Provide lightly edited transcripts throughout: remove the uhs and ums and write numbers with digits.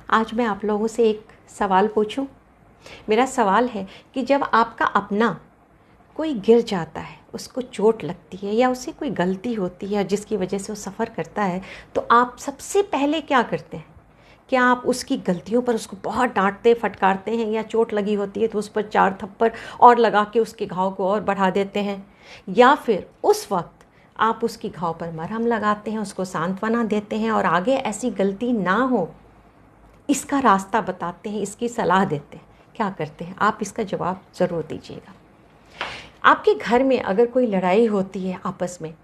आज मैं आप लोगों से एक सवाल पूछूं। मेरा सवाल है कि जब आपका अपना कोई गिर जाता है, उसको चोट लगती है या उससे कोई गलती होती है जिसकी वजह से वो सफ़र करता है, तो आप सबसे पहले क्या करते हैं? क्या आप उसकी गलतियों पर उसको बहुत डांटते फटकारते हैं, या चोट लगी होती है तो उस पर 4 थप्पड़ और लगा के उसके घाव को और बढ़ा देते हैं, या फिर उस वक्त आप उसकी घाव पर मरहम लगाते हैं, उसको सांत्वना देते हैं और आगे ऐसी गलती ना हो इसका रास्ता बताते हैं, इसकी सलाह देते हैं? क्या करते हैं आप? इसका जवाब ज़रूर दीजिएगा। आपके घर में अगर कोई लड़ाई होती है आपस में,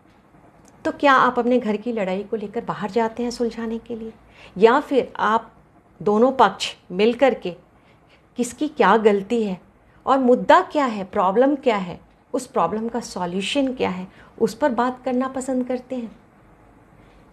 तो क्या आप अपने घर की लड़ाई को लेकर बाहर जाते हैं सुलझाने के लिए, या फिर आप दोनों पक्ष मिलकर के किसकी क्या गलती है और मुद्दा क्या है, प्रॉब्लम क्या है, उस प्रॉब्लम का सॉल्यूशन क्या है, उस पर बात करना पसंद करते हैं?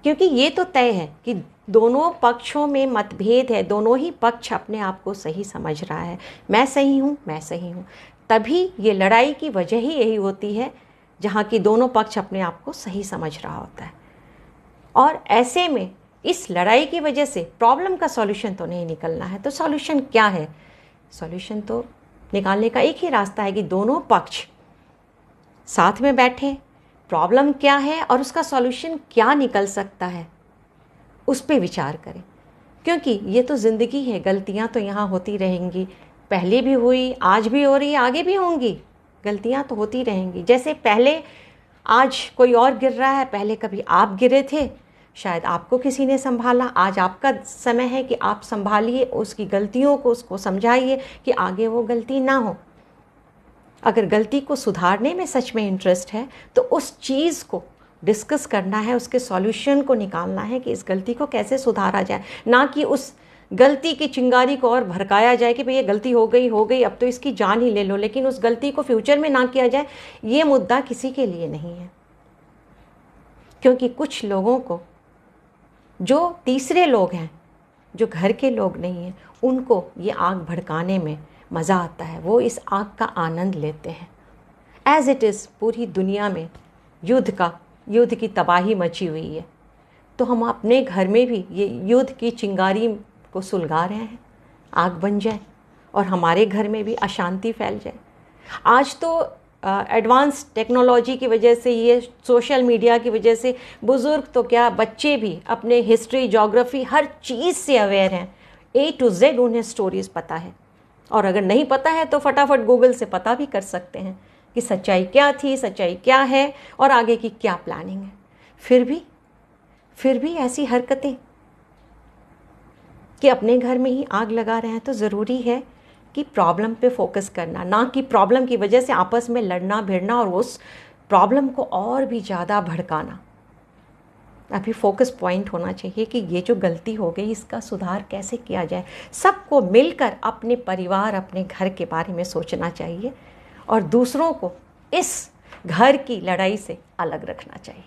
क्योंकि ये तो तय है कि दोनों पक्षों में मतभेद है, दोनों ही पक्ष अपने आप को सही समझ रहा है, मैं सही हूँ, मैं सही हूँ। तभी ये लड़ाई की वजह ही यही होती है, जहाँ की दोनों पक्ष अपने आप को सही समझ रहा होता है। और ऐसे में इस लड़ाई की वजह से प्रॉब्लम का सॉल्यूशन तो नहीं निकलना है। तो सॉल्यूशन क्या है? सॉल्यूशन तो निकालने का एक ही रास्ता है कि दोनों पक्ष साथ में बैठे, प्रॉब्लम क्या है और उसका सॉल्यूशन क्या निकल सकता है उस पे विचार करें। क्योंकि ये तो ज़िंदगी है, गलतियाँ तो यहाँ होती रहेंगी, पहले भी हुई, आज भी हो रही है, आगे भी होंगी। गलतियाँ तो होती रहेंगी। जैसे पहले आज कोई और गिर रहा है, पहले कभी आप गिरे थे, शायद आपको किसी ने संभाला, आज आपका समय है कि आप संभालिए उसकी गलतियों को, उसको समझाइए कि आगे वो गलती ना हो। अगर गलती को सुधारने में सच में इंटरेस्ट है तो उस चीज़ को डिस्कस करना है, उसके सॉल्यूशन को निकालना है कि इस गलती को कैसे सुधारा जाए, ना कि उस गलती की चिंगारी को और भड़काया जाए कि भाई ये गलती हो गई, अब तो इसकी जान ही ले लो, लेकिन उस गलती को फ्यूचर में ना किया जाए। ये मुद्दा किसी के लिए नहीं है। क्योंकि कुछ लोगों को, जो तीसरे लोग हैं, जो घर के लोग नहीं हैं, उनको ये आग भड़काने में मज़ा आता है, वो इस आग का आनंद लेते हैं। एज़ इट इज़ पूरी दुनिया में युद्ध की तबाही मची हुई है, तो हम अपने घर में भी ये युद्ध की चिंगारी को सुलगा रहे हैं, आग बन जाए और हमारे घर में भी अशांति फैल जाए। आज तो एडवांस टेक्नोलॉजी की वजह से, ये सोशल मीडिया की वजह से बुज़ुर्ग तो क्या, बच्चे भी अपने हिस्ट्री, ज्योग्राफी, हर चीज़ से अवेयर हैं। A to Z उन्हें स्टोरीज़ पता है, और अगर नहीं पता है तो फटाफट गूगल से पता भी कर सकते हैं कि सच्चाई क्या थी, सच्चाई क्या है और आगे की क्या प्लानिंग है। फिर भी ऐसी हरकतें कि अपने घर में ही आग लगा रहे हैं। तो ज़रूरी है कि प्रॉब्लम पे फोकस करना, ना कि प्रॉब्लम की वजह से आपस में लड़ना भिड़ना और उस प्रॉब्लम को और भी ज़्यादा भड़काना। अभी फोकस पॉइंट होना चाहिए कि ये जो गलती हो गई, इसका सुधार कैसे किया जाए। सबको मिलकर अपने परिवार, अपने घर के बारे में सोचना चाहिए और दूसरों को इस घर की लड़ाई से अलग रखना चाहिए।